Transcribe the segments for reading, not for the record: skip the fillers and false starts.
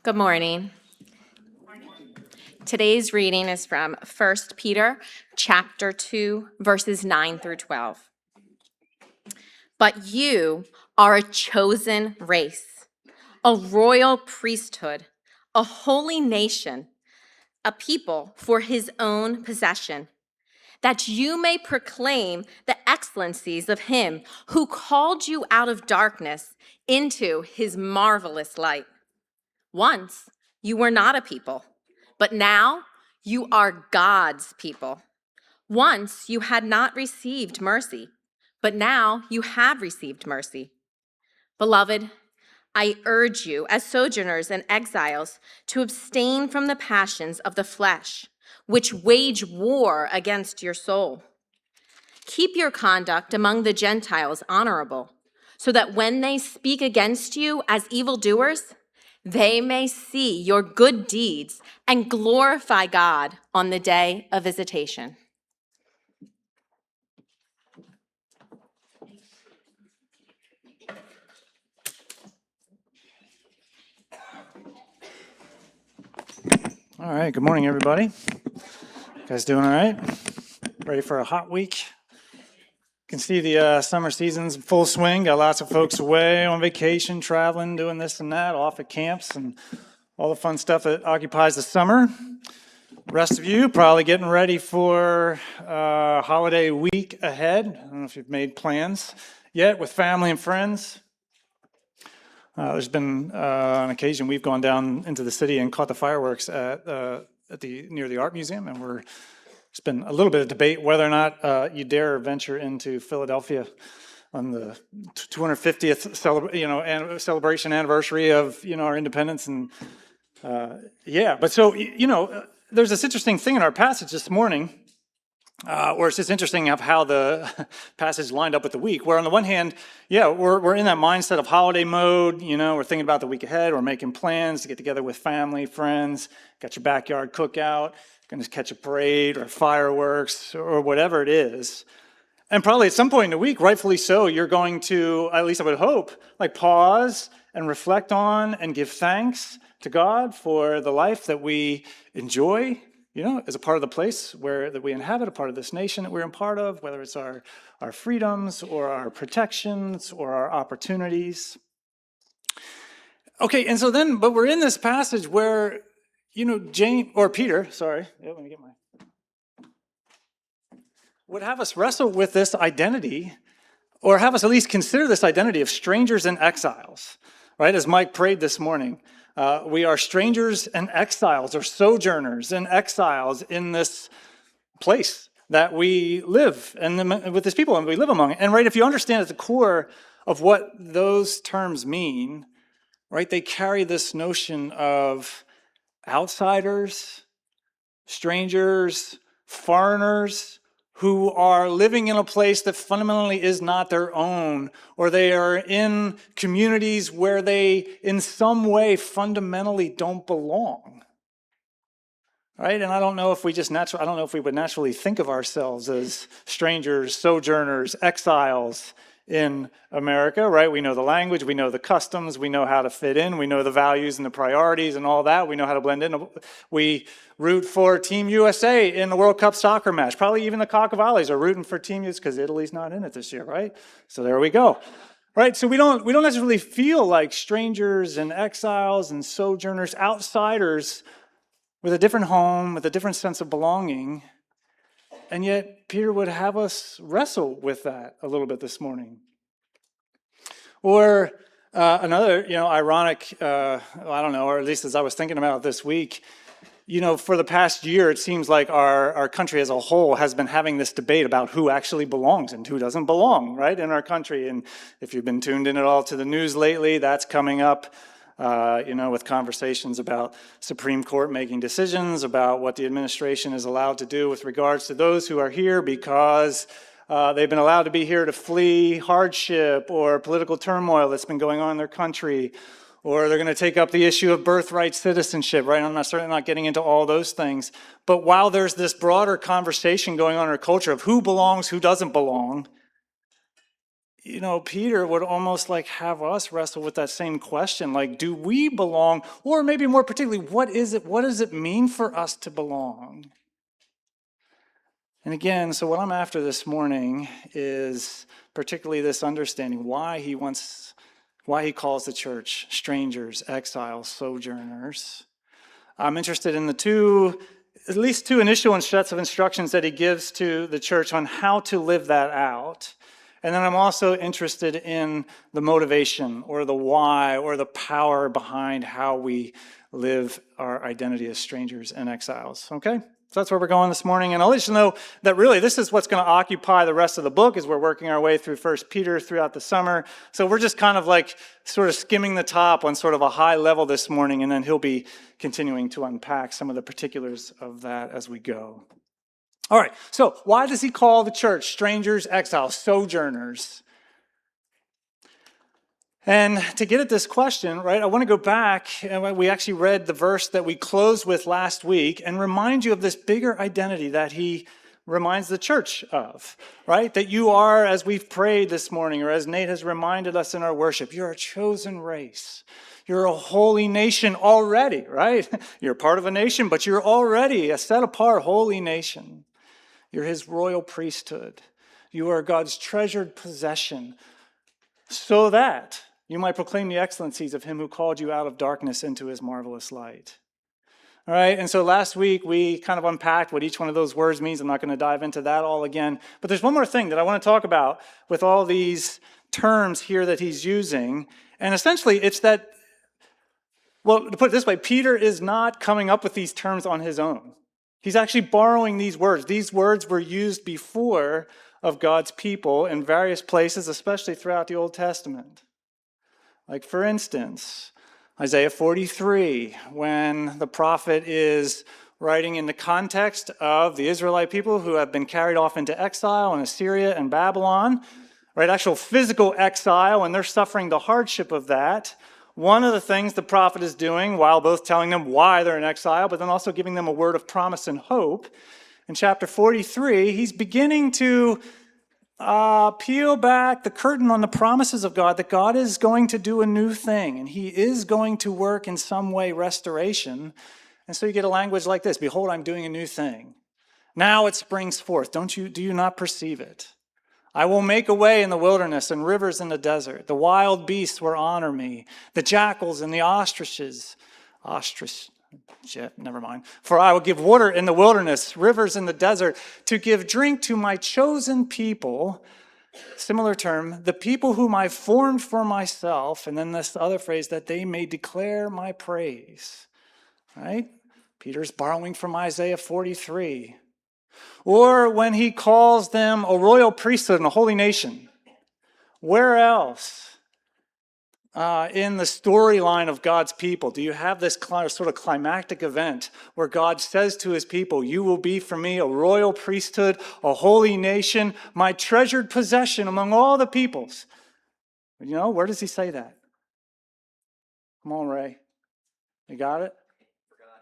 Good morning. Today's reading is from 1 Peter chapter 2, verses 9 through 12. But you are a chosen race, a royal priesthood, a holy nation, a people for his own possession, that you may proclaim the excellencies of him who called you out of darkness into his marvelous light. Once you were not a people, but now you are God's people. Once you had not received mercy, but now you have received mercy. Beloved, I urge you, as sojourners and exiles, to abstain from the passions of the flesh, which wage war against your soul. Keep your conduct among the Gentiles honorable, so that when they speak against you as evildoers, they may see your good deeds and glorify God on the day of visitation. All right, good morning, everybody. You guys doing all right? Ready for a hot week? You can see the summer season's in full swing. Got lots of folks away on vacation, traveling, doing this and that, off at camps, and all the fun stuff that occupies the summer. The rest of you probably getting ready for holiday week ahead. I don't know if you've made plans yet with family and friends. There's been an occasion we've gone down into the city and caught the fireworks near the art museum, and there's been a little bit of debate whether or not you dare venture into Philadelphia on the 250th celebration anniversary of our independence, and but so there's this interesting thing in our passage this morning. Or it's just interesting of how the passage lined up with the week, where on the one hand, we're in that mindset of holiday mode, we're thinking about the week ahead, we're making plans to get together with family, friends, got your backyard cookout, gonna catch a parade or fireworks or whatever it is. And probably at some point in the week, rightfully so, you're going to, at least I would hope, pause and reflect on and give thanks to God for the life that we enjoy, as a part of the place that we inhabit, a part of this nation that we're a part of, whether it's our freedoms or our protections or our opportunities. Okay, and so then, but we're in this passage where, Peter, let me get would have us wrestle with this identity, or have us at least consider this identity of strangers and exiles, right? As Mike prayed this morning. We are strangers and exiles, or sojourners and exiles in this place that we live and with this people and we live among. And right, if you understand at the core of what those terms mean, right, they carry this notion of outsiders, strangers, foreigners, who are living in a place that fundamentally is not their own, or they are in communities where they in some way fundamentally don't belong. Right? And I don't know if we would naturally think of ourselves as strangers, sojourners, exiles in America, right? We know the language, we know the customs, we know how to fit in, we know the values and the priorities and all that, we know how to blend in. We root for Team USA in the World Cup soccer match. Probably even the Caccavallis are rooting for Team USA because Italy's not in it this year, right? So there we go. Right, so we don't necessarily feel like strangers and exiles and sojourners, outsiders with a different home, with a different sense of belonging. And yet, Peter would have us wrestle with that a little bit this morning. Or another, ironic, I don't know, or at least as I was thinking about this week, for the past year, it seems like our country as a whole has been having this debate about who actually belongs and who doesn't belong, right, in our country. And if you've been tuned in at all to the news lately, that's coming up. With conversations about Supreme Court making decisions about what the administration is allowed to do with regards to those who are here because they've been allowed to be here to flee hardship or political turmoil that's been going on in their country, or they're going to take up the issue of birthright citizenship, right? I'm certainly not getting into all those things. But while there's this broader conversation going on in our culture of who belongs, who doesn't belong, Peter would almost like have us wrestle with that same question, like, do we belong? Or maybe more particularly, what is it? What does it mean for us to belong? And again, so what I'm after this morning is particularly this understanding why he calls the church strangers, exiles, sojourners. I'm interested in at least two initial sets of instructions that he gives to the church on how to live that out. And then I'm also interested in the motivation or the why or the power behind how we live our identity as strangers and exiles. Okay? So that's where we're going this morning. And I'll let you know that really this is what's going to occupy the rest of the book as we're working our way through 1 Peter throughout the summer. So we're just kind of like sort of skimming the top on sort of a high level this morning, and then he'll be continuing to unpack some of the particulars of that as we go. All right, so why does he call the church strangers, exiles, sojourners? And to get at this question, right, I want to go back, and we actually read the verse that we closed with last week and remind you of this bigger identity that he reminds the church of, right? That you are, as we've prayed this morning, or as Nate has reminded us in our worship, you're a chosen race. You're a holy nation already, right? You're part of a nation, but you're already a set-apart holy nation. You're his royal priesthood. You are God's treasured possession, so that you might proclaim the excellencies of him who called you out of darkness into his marvelous light. All right, and so last week we kind of unpacked what each one of those words means. I'm not going to dive into that all again. But there's one more thing that I want to talk about with all these terms here that he's using. And essentially it's that, well, to put it this way, Peter is not coming up with these terms on his own. He's actually borrowing these words. These words were used before of God's people in various places, especially throughout the Old Testament. Like, for instance, Isaiah 43, when the prophet is writing in the context of the Israelite people who have been carried off into exile in Assyria and Babylon, right? Actual physical exile, and they're suffering the hardship of that. One of the things the prophet is doing, while both telling them why they're in exile, but then also giving them a word of promise and hope, in chapter 43, he's beginning to peel back the curtain on the promises of God, that God is going to do a new thing, and he is going to work in some way restoration. And so you get a language like this: behold, I'm doing a new thing. Now it springs forth. Do you not perceive it? I will make a way in the wilderness and rivers in the desert. The wild beasts will honor me, the jackals and the ostriches. Never mind. For I will give water in the wilderness, rivers in the desert, to give drink to my chosen people. Similar term, the people whom I formed for myself. And then this other phrase, that they may declare my praise. Right? Peter's borrowing from Isaiah 43. Or when he calls them a royal priesthood and a holy nation. Where else in the storyline of God's people do you have this sort of climactic event where God says to his people, you will be for me a royal priesthood, a holy nation, my treasured possession among all the peoples? Where does he say that? Come on, Ray. You got it?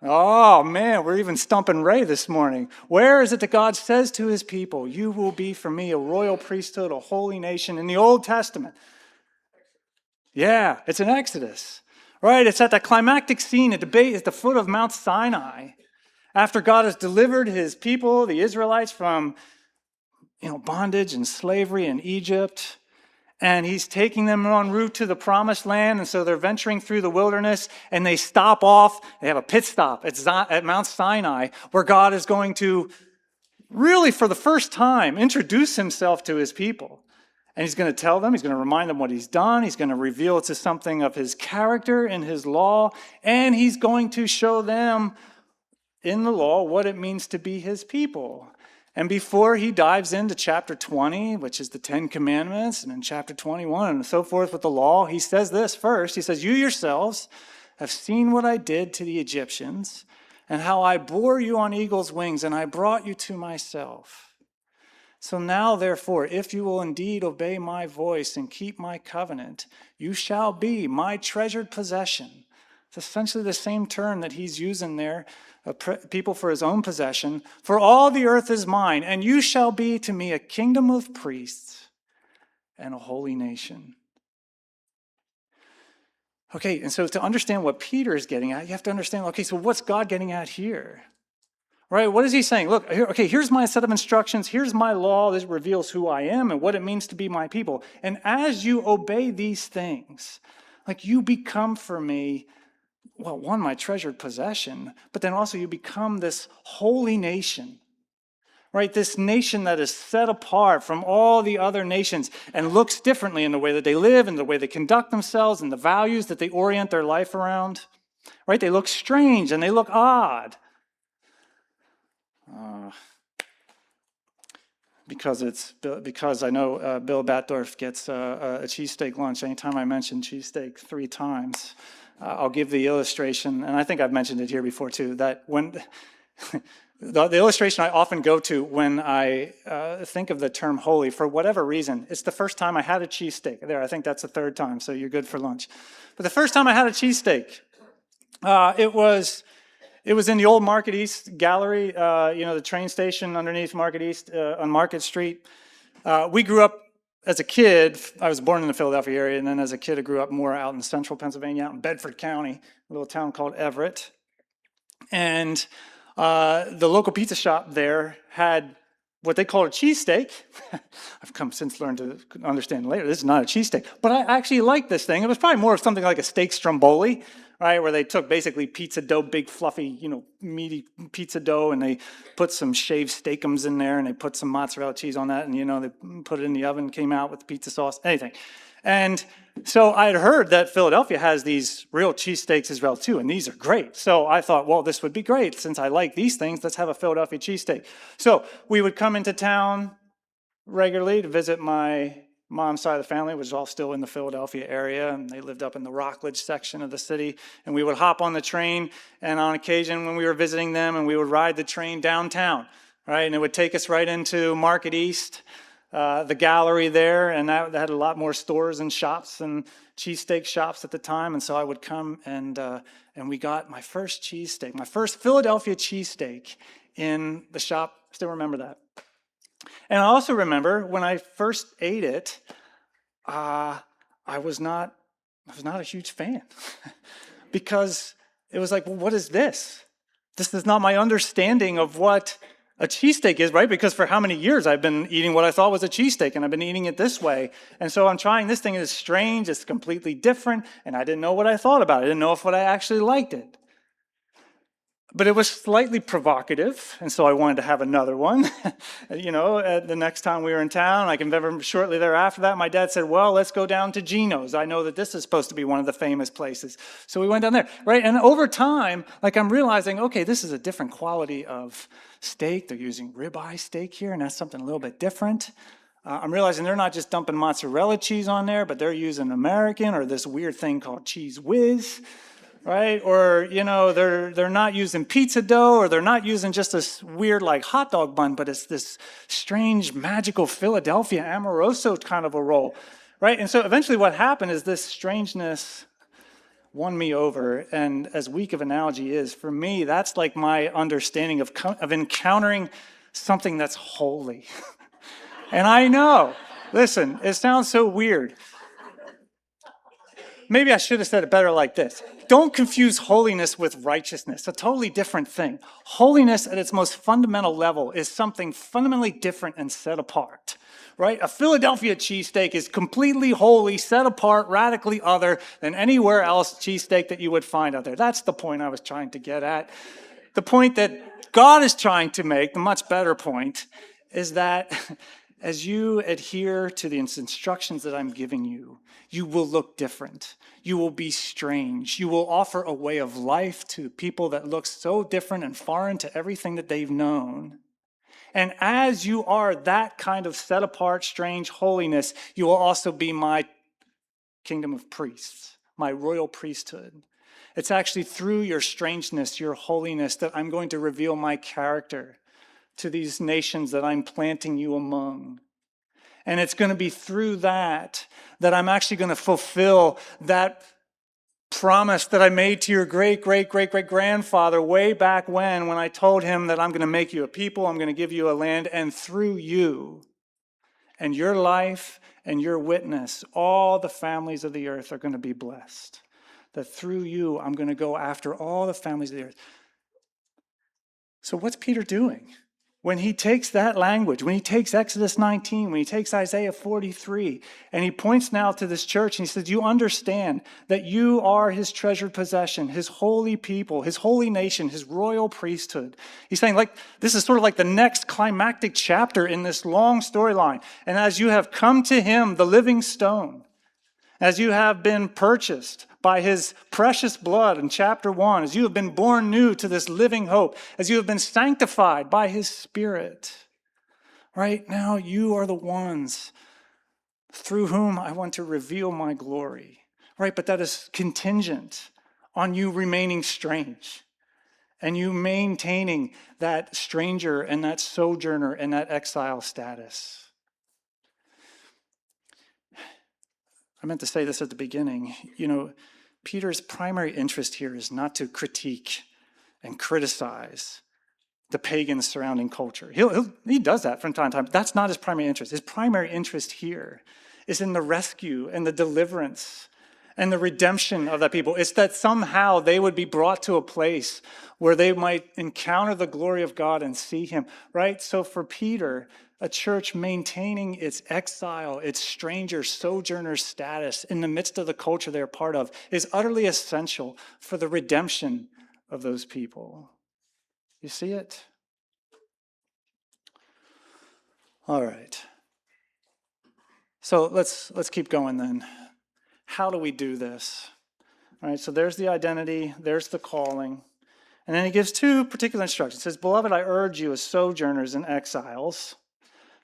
Oh, man, we're even stumping Ray this morning. Where is it that God says to his people, you will be for me a royal priesthood, a holy nation, in the Old Testament? Yeah, it's in Exodus, right? It's at that climactic scene at the foot of Mount Sinai, after God has delivered his people, the Israelites, from bondage and slavery in Egypt. And he's taking them en route to the promised land. And so they're venturing through the wilderness, and they stop off. They have a pit stop at Mount Sinai, where God is going to really, for the first time, introduce himself to his people. And he's going to tell them, he's going to remind them what he's done. He's going to reveal to something of his character and his law. And he's going to show them in the law what it means to be his people. And before he dives into chapter 20, which is the 10 Commandments, and in chapter 21 and so forth with the law, he says this first. He says, you yourselves have seen what I did to the Egyptians, and how I bore you on eagle's wings, and I brought you to myself. So now, therefore, if you will indeed obey my voice and keep my covenant, you shall be my treasured possession. It's essentially the same term that he's using there, people for his own possession. For all the earth is mine, and you shall be to me a kingdom of priests and a holy nation. Okay, and so to understand what Peter is getting at, you have to understand, okay, so what's God getting at here? Right? What is he saying? Look, here's my set of instructions. Here's my law. This reveals who I am and what it means to be my people. And as you obey these things, like you become for me, well, one, my treasured possession, but then also you become this holy nation, right? This nation that is set apart from all the other nations and looks differently in the way that they live and the way they conduct themselves and the values that they orient their life around, right? They look strange and they look odd. Because I know Bill Batdorf gets a cheesesteak lunch. Anytime I mention cheesesteak 3 times, I'll give the illustration, and I think I've mentioned it here before too, that when the illustration I often go to when I think of the term holy, for whatever reason, it's the first time I had a cheesesteak. There, I think that's the 3rd time, so you're good for lunch. But the first time I had a cheesesteak, it was in the old Market East Gallery, the train station underneath Market East on Market Street. We grew up as a kid. I was born in the Philadelphia area, and then as a kid, I grew up more out in central Pennsylvania, out in Bedford County, a little town called Everett. And the local pizza shop there had what they called a cheesesteak. I've come since learned to understand later, this is not a cheesesteak. But I actually liked this thing. It was probably more of something like a steak stromboli, right, where they took basically pizza dough, big fluffy, meaty pizza dough, and they put some shaved steakums in there, and they put some mozzarella cheese on that, and they put it in the oven, came out with the pizza sauce, anything. And so I had heard that Philadelphia has these real cheesesteaks as well too, and these are great. So I thought, well, this would be great. Since I like these things, let's have a Philadelphia cheesesteak. So we would come into town regularly to visit my mom's side of the family, which is all still in the Philadelphia area, and they lived up in the Rockledge section of the city. And we would hop on the train, and on occasion when we were visiting them, and we would ride the train downtown, right? And it would take us right into Market East, the gallery there, and that had a lot more stores and shops and cheesesteak shops at the time. And so I would come and we got my first cheesesteak, my first Philadelphia cheesesteak in the shop. Still remember that. And I also remember when I first ate it, I was not a huge fan because it was like, well, what is this? This is not my understanding of what a cheesesteak is, right? Because for how many years I've been eating what I thought was a cheesesteak, and I've been eating it this way. And so I'm trying this thing, it's strange, it's completely different, and I didn't know what I thought about it. I didn't know if I actually liked it. But it was slightly provocative, and so I wanted to have another one. The next time we were in town, I can remember shortly thereafter that, my dad said, well, let's go down to Gino's. I know that this is supposed to be one of the famous places. So we went down there, right? And over time, I'm realizing, okay, this is a different quality of steak. They're using ribeye steak here, and that's something a little bit different. I'm realizing they're not just dumping mozzarella cheese on there, but they're using American or this weird thing called Cheese Whiz. Right? Or, they're not using pizza dough, or they're not using just this weird hot dog bun, but it's this strange, magical Philadelphia Amoroso kind of a roll, right? And so eventually what happened is this strangeness won me over. And as weak of an analogy is, for me, that's like my understanding of encountering something that's holy. And I know, listen, it sounds so weird. Maybe I should have said it better like this. Don't confuse holiness with righteousness. A totally different thing. Holiness at its most fundamental level is something fundamentally different and set apart, right? A Philadelphia cheesesteak is completely holy, set apart, radically other than anywhere else cheesesteak that you would find out there. That's the point I was trying to get at. The point that God is trying to make, the much better point, is that as you adhere to the instructions that I'm giving you, you will look different. You will be strange. You will offer a way of life to people that look so different and foreign to everything that they've known. And as you are that kind of set apart, strange holiness, you will also be my kingdom of priests, my royal priesthood. It's actually through your strangeness, your holiness, that I'm going to reveal my character to these nations that I'm planting you among. And it's going to be through that I'm actually going to fulfill that promise that I made to your great-great-great-great-grandfather way back when I told him that I'm going to make you a people, I'm going to give you a land, and through you, and your life and your witness, all the families of the earth are going to be blessed. That through you, I'm going to go after all the families of the earth. So what's Peter doing? When he takes that language, when he takes Exodus 19, when he takes Isaiah 43, and he points now to this church and he says, you understand that you are his treasured possession, his holy people, his holy nation, his royal priesthood. He's saying, like, this is sort of like the next climactic chapter in this long storyline. And as you have come to him, the living stone, as you have been purchased by his precious blood in chapter 1, as you have been born new to this living hope, as you have been sanctified by his Spirit, right now you are the ones through whom I want to reveal my glory, right? But that is contingent on you remaining strange and you maintaining that stranger and that sojourner and that exile status. I meant to say this at the beginning. Peter's primary interest here is not to critique and criticize the pagans surrounding culture. He does that from time to time. That's not his primary interest. His primary interest here is in the rescue and the deliverance and the redemption of that people. It's that somehow they would be brought to a place where they might encounter the glory of God and see him, right? So for Peter, a church maintaining its exile, its stranger, sojourner status in the midst of the culture they're part of is utterly essential for the redemption of those people. You see it? All right. So let's keep going then. How do we do this? All right, so there's the identity, there's the calling. And then he gives two particular instructions. He says, beloved, I urge you as sojourners and exiles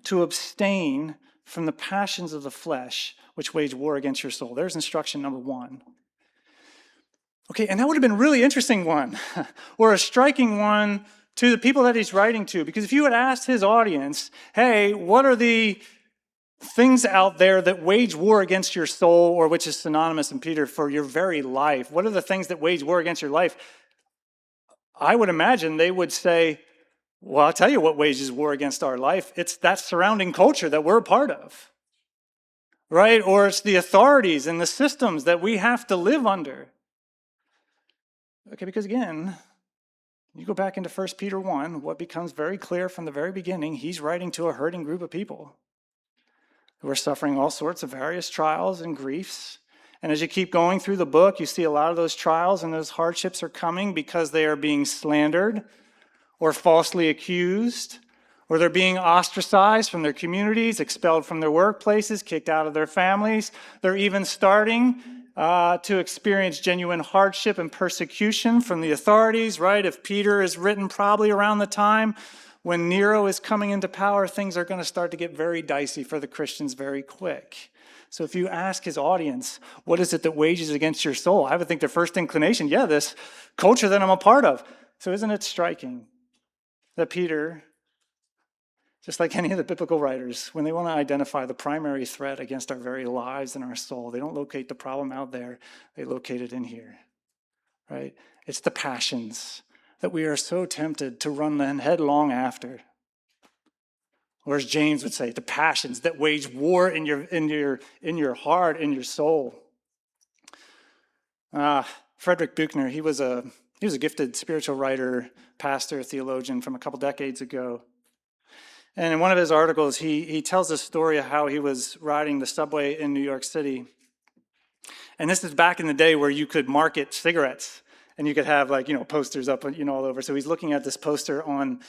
to abstain from the passions of the flesh, which wage war against your soul. There's instruction number 1. Okay, and that would have been a really interesting one, or a striking one to the people that he's writing to. Because if you had asked his audience, hey, what are the things out there that wage war against your soul, or which is synonymous in Peter for your very life? What are the things that wage war against your life? I would imagine they would say, well, I'll tell you what wages war against our life. It's that surrounding culture that we're a part of, right? Or it's the authorities and the systems that we have to live under. Okay, because again, you go back into 1 Peter 1, what becomes very clear from the very beginning, he's writing to a hurting group of people who are suffering all sorts of various trials and griefs. And as you keep going through the book, you see a lot of those trials and those hardships are coming because they are being slandered, or falsely accused, or they're being ostracized from their communities, expelled from their workplaces, kicked out of their families. They're even starting to experience genuine hardship and persecution from the authorities, right? If Peter is written probably around the time when Nero is coming into power, things are going to start to get very dicey for the Christians very quick. So if you ask his audience, what is it that wages against your soul? I would think their first inclination, this culture that I'm a part of. So isn't it striking that Peter, just like any of the biblical writers, when they want to identify the primary threat against our very lives and our soul, they don't locate the problem out there, they locate it in here, right? It's the passions that we are so tempted to run then headlong after. Or as James would say, the passions that wage war in your heart, in your soul. Frederick Buechner, he was a gifted spiritual writer, pastor, theologian from a couple decades ago. And in one of his articles, he tells a story of how he was riding the subway in New York City. And this is back in the day where you could market cigarettes and you could have posters up all over. So he's looking at this poster on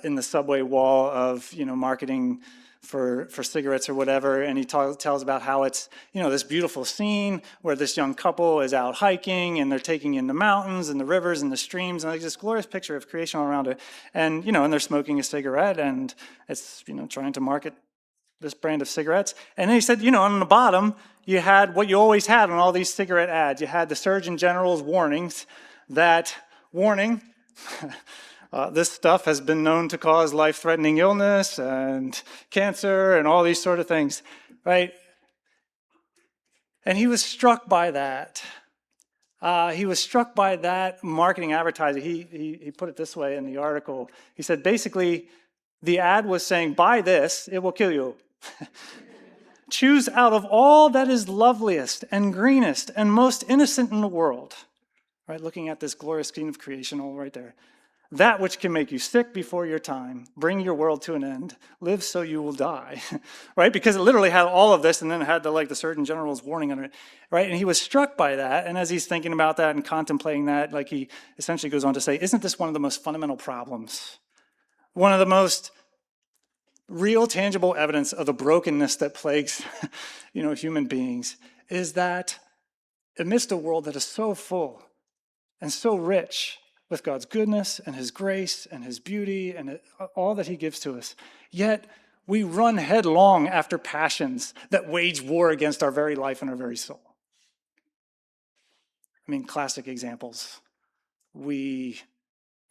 in the subway wall of marketing for cigarettes or whatever, and he tells about how it's this beautiful scene where this young couple is out hiking and they're taking in the mountains and the rivers and the streams, and like this glorious picture of creation all around it, and and they're smoking a cigarette, and it's trying to market this brand of cigarettes. And then he said, on the bottom you had what you always had on all these cigarette ads. You had the Surgeon General's warnings that warning. This stuff has been known to cause life-threatening illness and cancer and all these sort of things, right? And he was struck by that. He was struck by that marketing advertising. He put it this way in the article. He said, basically, the ad was saying, buy this, it will kill you. Choose out of all that is loveliest and greenest and most innocent in the world, right? Looking at this glorious scheme of creation all right there. That which can make you sick before your time, bring your world to an end, live so you will die, right? Because it literally had all of this and then it had the Surgeon General's warning under it, right? And he was struck by that. And as he's thinking about that and contemplating that, he essentially goes on to say, isn't this one of the most fundamental problems? One of the most real, tangible evidence of the brokenness that plagues, human beings is that amidst a world that is so full and so rich with God's goodness and his grace and his beauty and all that he gives to us, yet we run headlong after passions that wage war against our very life and our very soul. Classic examples. We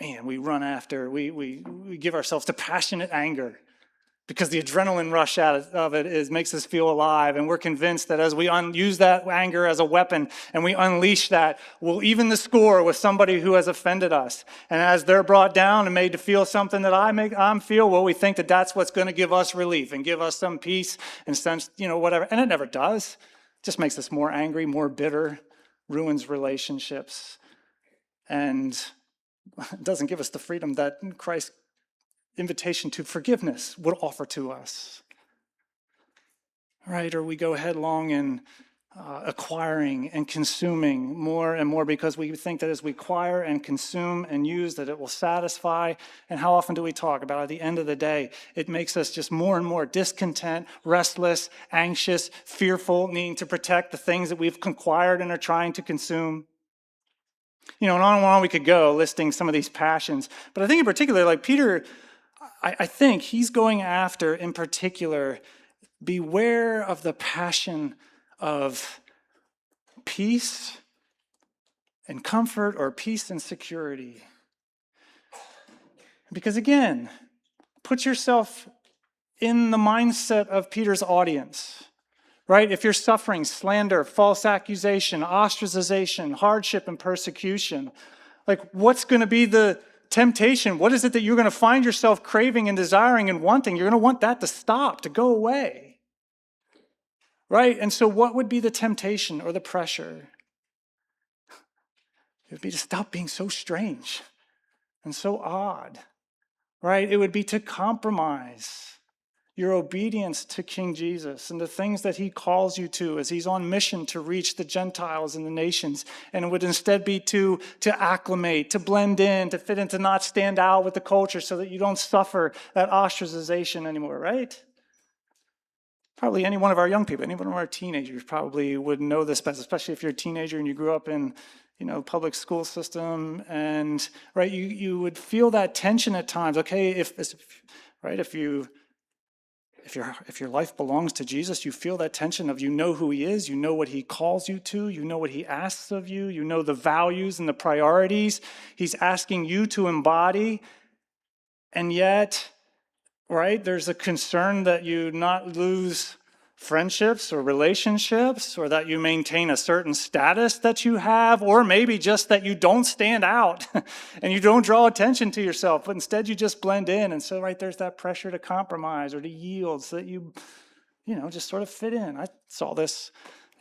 run after, we give ourselves to passionate anger because the adrenaline rush out of it makes us feel alive. And we're convinced that as we use that anger as a weapon and we unleash that, we'll even the score with somebody who has offended us. And as they're brought down and made to feel something that I'm feel, well, we think that that's what's going to give us relief and give us some peace and sense, whatever. And it never does. It just makes us more angry, more bitter, ruins relationships, and doesn't give us the freedom that Christ's invitation to forgiveness would offer to us, right? Or we go headlong in acquiring and consuming more and more because we think that as we acquire and consume and use that it will satisfy. And how often do we talk about at the end of the day, it makes us just more and more discontent, restless, anxious, fearful, needing to protect the things that we've acquired and are trying to consume. And on we could go listing some of these passions. But I think in particular, Peter, I think he's going after, in particular, beware of the passion of peace and comfort or peace and security. Because again, put yourself in the mindset of Peter's audience, right? If you're suffering slander, false accusation, ostracization, hardship, and persecution, what's going to be the temptation? What is it that you're going to find yourself craving and desiring and wanting? You're going to want that to stop, to go away, right? And so what would be the temptation or the pressure? It would be to stop being so strange and so odd, right? It would be to compromise your obedience to King Jesus and the things that he calls you to as he's on mission to reach the Gentiles and the nations. And it would instead be to acclimate, to blend in, to fit in, to not stand out with the culture so that you don't suffer that ostracization anymore, right? Probably any one of our young people, any one of our teenagers probably would know this best, especially if you're a teenager and you grew up in public school system, and right, you would feel that tension at times. Okay, if your life belongs to Jesus, you feel that tension of who he is, what he calls you to, what he asks of you, the values and the priorities he's asking you to embody. And yet, right, there's a concern that you not lose friendships or relationships, or that you maintain a certain status that you have, or maybe just that you don't stand out and you don't draw attention to yourself, but instead you just blend in. And so, right, there's that pressure to compromise or to yield so that you just sort of fit in. I saw this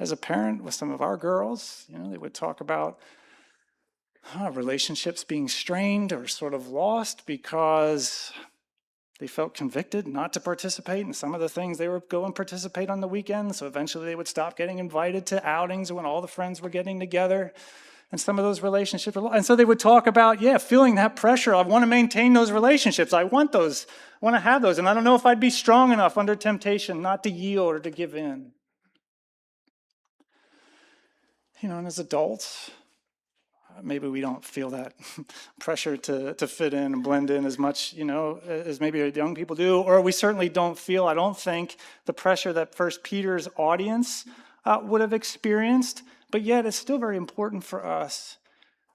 as a parent with some of our girls. They would talk about relationships being strained or sort of lost because they felt convicted not to participate in some of the things they were going to participate on the weekends. So eventually they would stop getting invited to outings when all the friends were getting together. And some of those relationships were, and so they would talk about, feeling that pressure. I want to maintain those relationships. I want those. I want to have those. And I don't know if I'd be strong enough under temptation not to yield or to give in. And as adults, maybe we don't feel that pressure to fit in and blend in as much, as maybe young people do. Or we certainly don't feel, I don't think, the pressure that First Peter's audience would have experienced. But yet it's still very important for us,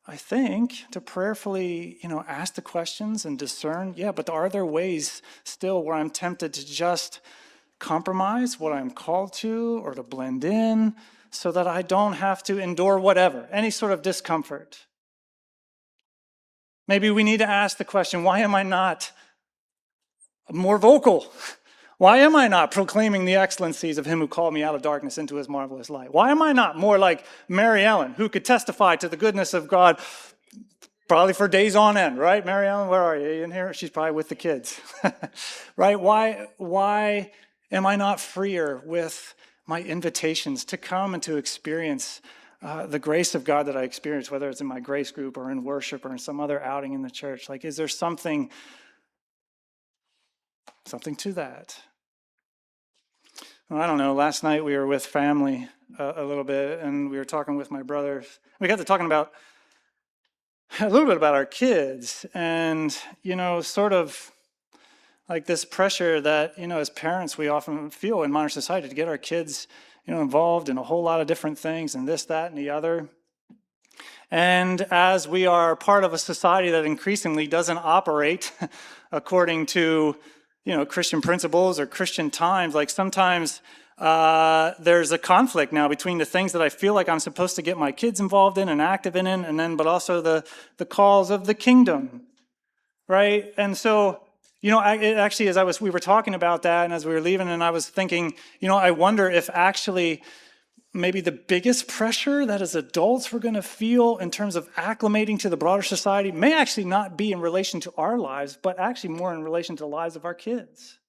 I think, to prayerfully, ask the questions and discern, but are there ways still where I'm tempted to just compromise what I'm called to or to blend in, so that I don't have to endure whatever, any sort of discomfort? Maybe we need to ask the question, why am I not more vocal? Why am I not proclaiming the excellencies of him who called me out of darkness into his marvelous light? Why am I not more like Mary Ellen, who could testify to the goodness of God probably for days on end, right? Mary Ellen, where are you? Are you in here? She's probably with the kids, right? Why am I not freer with my invitations to come and to experience the grace of God that I experience, whether it's in my grace group or in worship or in some other outing in the church? Like, is there something to that? Well, I don't know. Last night we were with family a little bit, and we were talking with my brothers. We got to talking about a little bit about our kids, and sort of like this pressure that as parents we often feel in modern society to get our kids involved in a whole lot of different things and this, that, and the other. And as we are part of a society that increasingly doesn't operate according to Christian principles or Christian times, like sometimes there's a conflict now between the things that I feel like I'm supposed to get my kids involved in and active in, and then but also the calls of the kingdom, right? And so actually, as we were talking about that, and as we were leaving, and I was thinking, I wonder if actually maybe the biggest pressure that as adults we're going to feel in terms of acclimating to the broader society may actually not be in relation to our lives, but actually more in relation to the lives of our kids.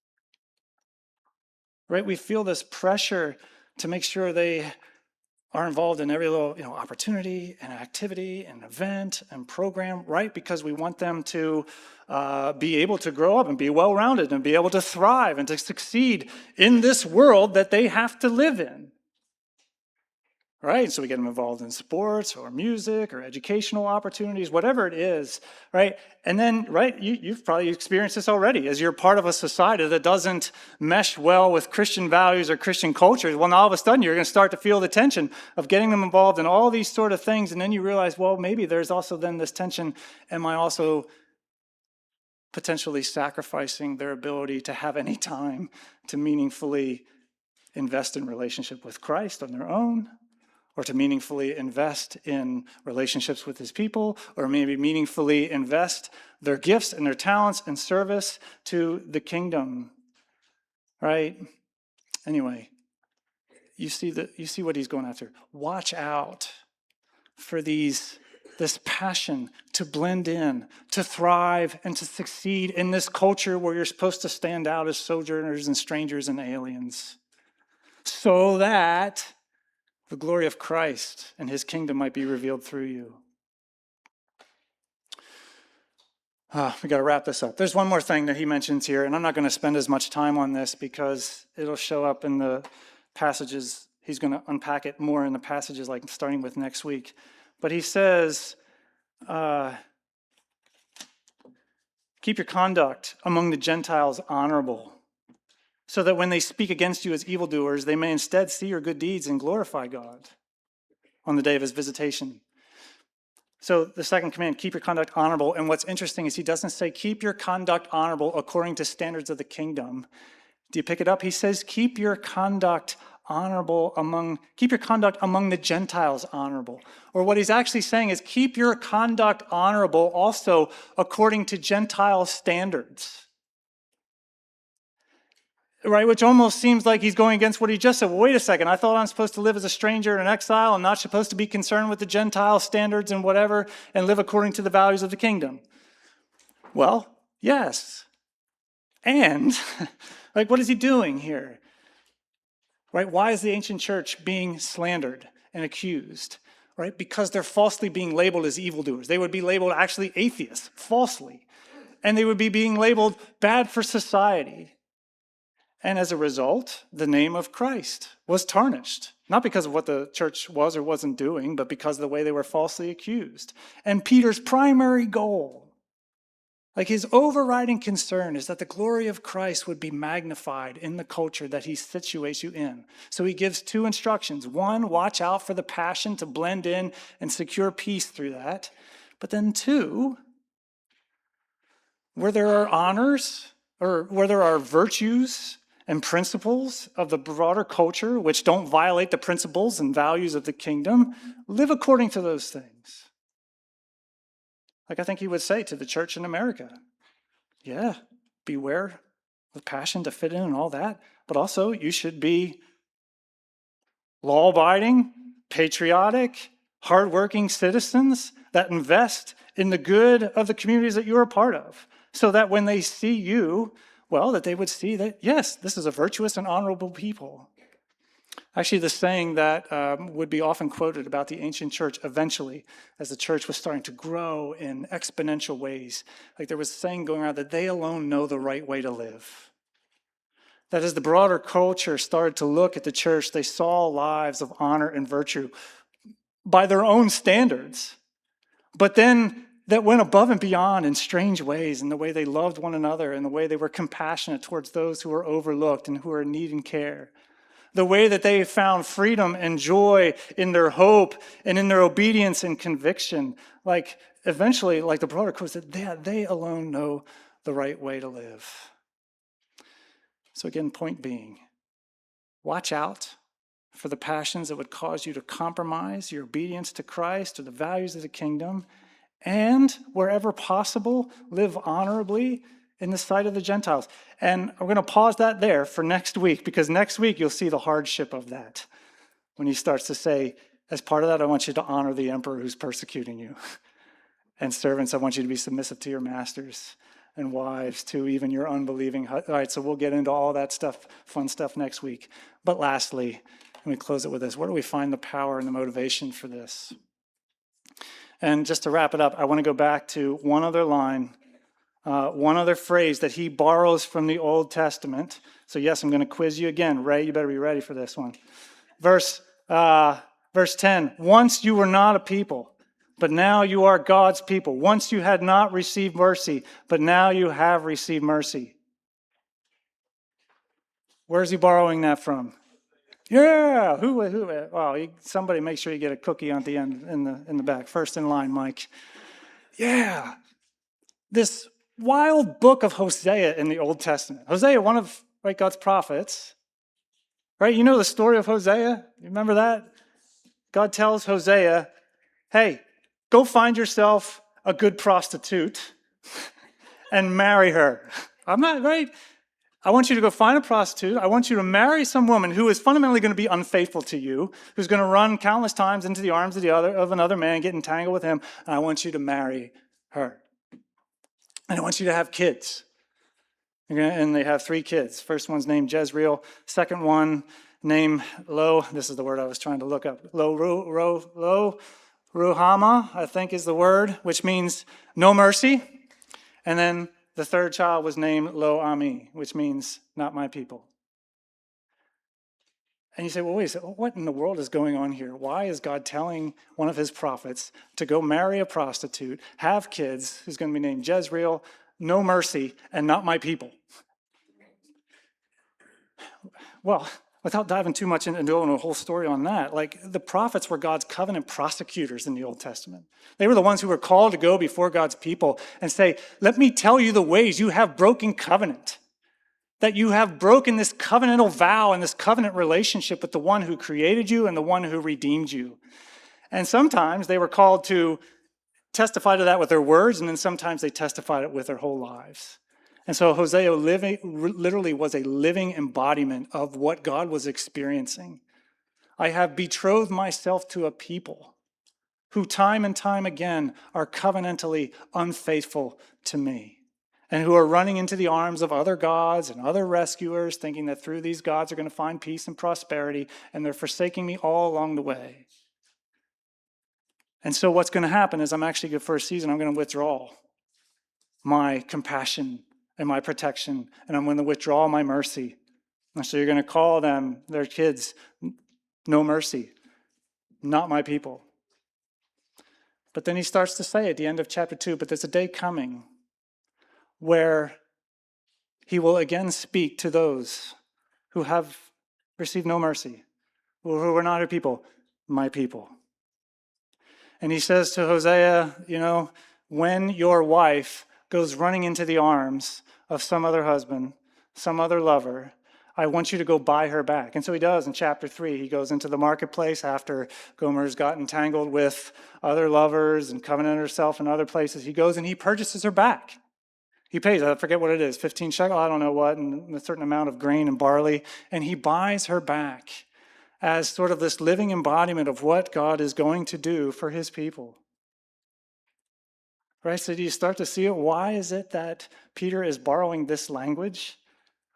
Right? We feel this pressure to make sure they are involved in every little opportunity and activity and event and program, right? Because we want them to be able to grow up and be well-rounded and be able to thrive and to succeed in this world that they have to live in. Right? So we get them involved in sports or music or educational opportunities, whatever it is, right? And then, right, you've probably experienced this already. As you're part of a society that doesn't mesh well with Christian values or Christian cultures, well, now all of a sudden you're going to start to feel the tension of getting them involved in all these sort of things. And then you realize, well, maybe there's also then this tension. Am I also potentially sacrificing their ability to have any time to meaningfully invest in relationship with Christ on their own? Or to meaningfully invest in relationships with his people, or maybe meaningfully invest their gifts and their talents and service to the kingdom, right? Anyway, you see what he's going after. Watch out for this passion to blend in, to thrive, and to succeed in this culture where you're supposed to stand out as sojourners and strangers and aliens, so that the glory of Christ and his kingdom might be revealed through you. We got to wrap this up. There's one more thing that he mentions here, and I'm not going to spend as much time on this because it'll show up in the passages. He's going to unpack it more in the passages, like starting with next week. But he says, keep your conduct among the Gentiles honorable, so that when they speak against you as evildoers, they may instead see your good deeds and glorify God on the day of his visitation. So the second command, keep your conduct honorable. And what's interesting is he doesn't say keep your conduct honorable according to standards of the kingdom. Do you pick it up? He says keep your conduct among the Gentiles honorable. Or what he's actually saying is keep your conduct honorable also according to Gentile standards. Right, which almost seems like he's going against what he just said. Well, wait a second, I thought I'm supposed to live as a stranger and an exile. I'm not supposed to be concerned with the Gentile standards and whatever and live according to the values of the kingdom. Well, yes. And, like, what is he doing here? Right, why is the ancient church being slandered and accused? Right, because they're falsely being labeled as evildoers. They would be labeled actually atheists, falsely. And they would be being labeled bad for society. And as a result, the name of Christ was tarnished, not because of what the church was or wasn't doing, but because of the way they were falsely accused. And Peter's primary goal, like his overriding concern, is that the glory of Christ would be magnified in the culture that he situates you in. So he gives two instructions. One, watch out for the passion to blend in and secure peace through that. But then two, where there are honors or where there are virtues and principles of the broader culture which don't violate the principles and values of the kingdom, live according to those things. Like I think he would say to the church in America, yeah, beware with passion to fit in and all that, but also you should be law-abiding, patriotic, hardworking citizens that invest in the good of the communities that you're a part of, so that when they see you, well, that they would see that, yes, this is a virtuous and honorable people. Actually, the saying that would be often quoted about the ancient church eventually, as the church was starting to grow in exponential ways, like there was a saying going around that they alone know the right way to live. That as the broader culture started to look at the church, they saw lives of honor and virtue by their own standards, but then that went above and beyond in strange ways in the way they loved one another and the way they were compassionate towards those who were overlooked and who were in need and care. The way that they found freedom and joy in their hope and in their obedience and conviction. Like eventually, like the broader course, that they alone know the right way to live. So again, point being, watch out for the passions that would cause you to compromise your obedience to Christ or the values of the kingdom, and wherever possible, live honorably in the sight of the Gentiles. And we're going to pause that there for next week, because next week you'll see the hardship of that. When he starts to say, as part of that, I want you to honor the emperor who's persecuting you. And servants, I want you to be submissive to your masters. And wives to even your unbelieving. All right, so we'll get into all that stuff, fun stuff next week. But lastly, let me close it with this. Where do we find the power and the motivation for this? And just to wrap it up, I want to go back to one other line, one other phrase that he borrows from the Old Testament. So yes, I'm going to quiz you again. Ray, you better be ready for this one. Verse 10, once you were not a people, but now you are God's people. Once you had not received mercy, but now you have received mercy. Where's he borrowing that from? Yeah, who? Well, somebody make sure you get a cookie on the end in the back. First in line, Mike. Yeah, this wild book of Hosea in the Old Testament. Hosea, one of God's prophets, right? You know the story of Hosea. You remember that? God tells Hosea, "Hey, go find yourself a good prostitute and marry her." I'm not right. I want you to go find a prostitute. I want you to marry some woman who is fundamentally going to be unfaithful to you, who's going to run countless times into the arms of another man, get entangled with him, and I want you to marry her. And I want you to have kids. And they have 3 kids. First one's named Jezreel. Second one named Lo. This is the word I was trying to look up. Ruhama, I think is the word, which means no mercy. And then the third child was named Lo Ami, which means not my people. And you say, well, wait a second, what in the world is going on here? Why is God telling one of his prophets to go marry a prostitute, have kids, who's going to be named Jezreel, no mercy, and not my people? Well, without diving too much into a whole story on that, like the prophets were God's covenant prosecutors in the Old Testament. They were the ones who were called to go before God's people and say, let me tell you the ways you have broken covenant, that you have broken this covenantal vow and this covenant relationship with the one who created you and the one who redeemed you. And sometimes they were called to testify to that with their words, and then sometimes they testified it with their whole lives. And so Hosea literally was a living embodiment of what God was experiencing. I have betrothed myself to a people who time and time again are covenantally unfaithful to me, and who are running into the arms of other gods and other rescuers, thinking that through these gods they're going to find peace and prosperity, and they're forsaking me all along the way. And so what's going to happen is I'm actually, for a season, I'm going to withdraw my compassion and my protection, and I'm going to withdraw my mercy. And so you're going to call them, their kids, no mercy, not my people. But then he starts to say at the end of chapter 2, but there's a day coming where he will again speak to those who have received no mercy, who are not her people, my people. And he says to Hosea, when your wife goes running into the arms of some other husband, some other lover, I want you to go buy her back. And so he does in chapter 3. He goes into the marketplace after Gomer's got entangled with other lovers and covenanted herself in other places. He goes and he purchases her back. He pays, I forget what it is, 15 shekel, I don't know what, and a certain amount of grain and barley. And he buys her back as sort of this living embodiment of what God is going to do for his people. Right? So do you start to see it? Why is it that Peter is borrowing this language?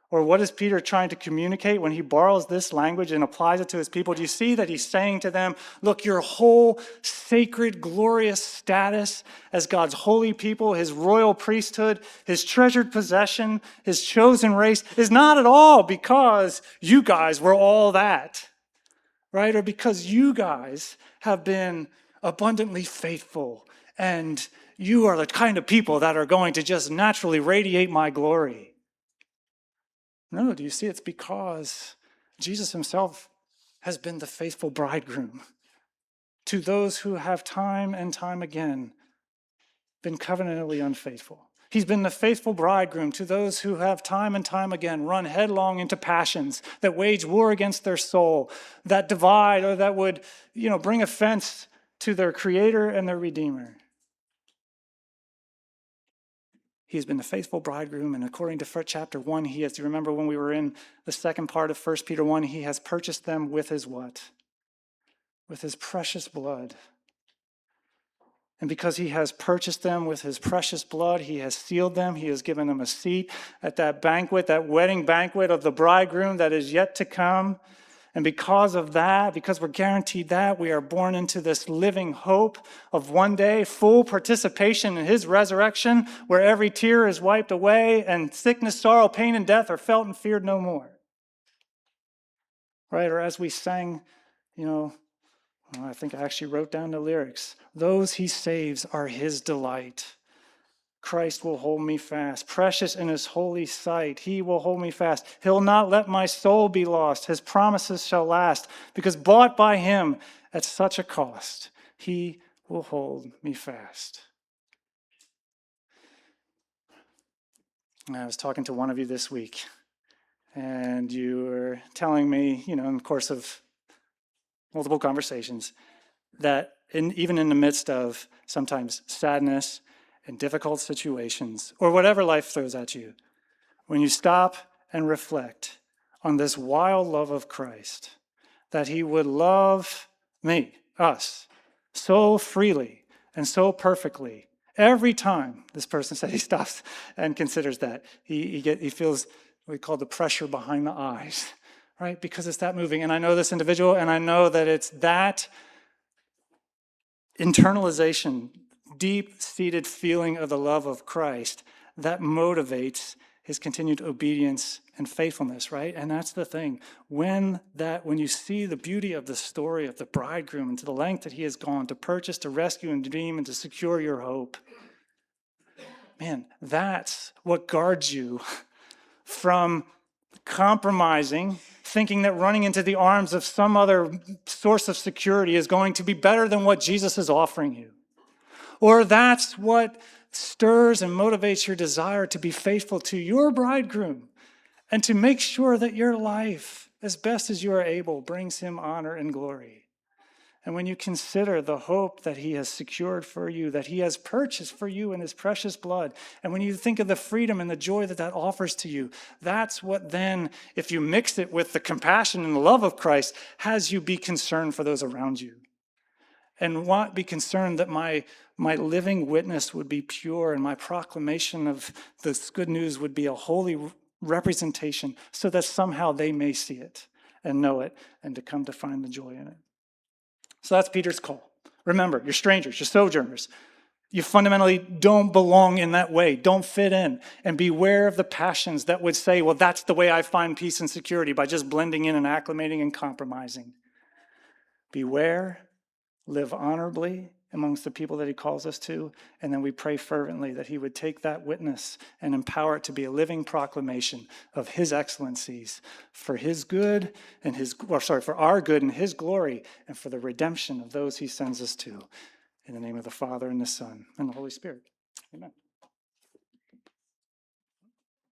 Or what is Peter trying to communicate when he borrows this language and applies it to his people? Do you see that he's saying to them, look, your whole sacred, glorious status as God's holy people, his royal priesthood, his treasured possession, his chosen race is not at all because you guys were all that, right? Or because you guys have been abundantly faithful and you are the kind of people that are going to just naturally radiate my glory. No, do you see? It's because Jesus himself has been the faithful bridegroom to those who have time and time again been covenantally unfaithful. He's been the faithful bridegroom to those who have time and time again run headlong into passions that wage war against their soul, that divide or that would, bring offense to their Creator and their Redeemer. He's been the faithful bridegroom, and according to chapter 1, he has, you remember when we were in the second part of 1 Peter 1, he has purchased them with his what? With his precious blood. And because he has purchased them with his precious blood, he has sealed them, he has given them a seat at that banquet, that wedding banquet of the bridegroom that is yet to come. And because of that, because we're guaranteed that, we are born into this living hope of one day full participation in his resurrection, where every tear is wiped away and sickness, sorrow, pain, and death are felt and feared no more. Right? Or as we sang, I think I actually wrote down the lyrics. Those he saves are his delight. Christ will hold me fast. Precious in his holy sight, he will hold me fast. He'll not let my soul be lost. His promises shall last, because bought by him at such a cost, he will hold me fast. I was talking to one of you this week, and you were telling me, in the course of multiple conversations, that even in the midst of sometimes sadness and difficult situations, or whatever life throws at you, when you stop and reflect on this wild love of Christ, that he would love me, us, so freely and so perfectly, every time this person said he stops and considers that, he feels what we call the pressure behind the eyes, right? Because it's that moving. And I know this individual, and I know that it's that internalization, deep-seated feeling of the love of Christ that motivates his continued obedience and faithfulness, right? And that's the thing. When you see the beauty of the story of the bridegroom and to the length that he has gone to purchase, to rescue and redeem, and to secure your hope, man, that's what guards you from compromising, thinking that running into the arms of some other source of security is going to be better than what Jesus is offering you. Or that's what stirs and motivates your desire to be faithful to your bridegroom and to make sure that your life, as best as you are able, brings him honor and glory. And when you consider the hope that he has secured for you, that he has purchased for you in his precious blood, and when you think of the freedom and the joy that that offers to you, that's what then, if you mix it with the compassion and the love of Christ, has you be concerned for those around you. And be concerned that my living witness would be pure and my proclamation of this good news would be a holy representation so that somehow they may see it and know it and to come to find the joy in it. So that's Peter's call. Remember, you're strangers, you're sojourners. You fundamentally don't belong in that way. Don't fit in. And beware of the passions that would say, well, that's the way I find peace and security, by just blending in and acclimating and compromising. Beware. Live honorably amongst the people that he calls us to, and then we pray fervently that he would take that witness and empower it to be a living proclamation of his excellencies for his good and for our good and his glory, and for the redemption of those he sends us to. In the name of the Father and the Son and the Holy Spirit. Amen.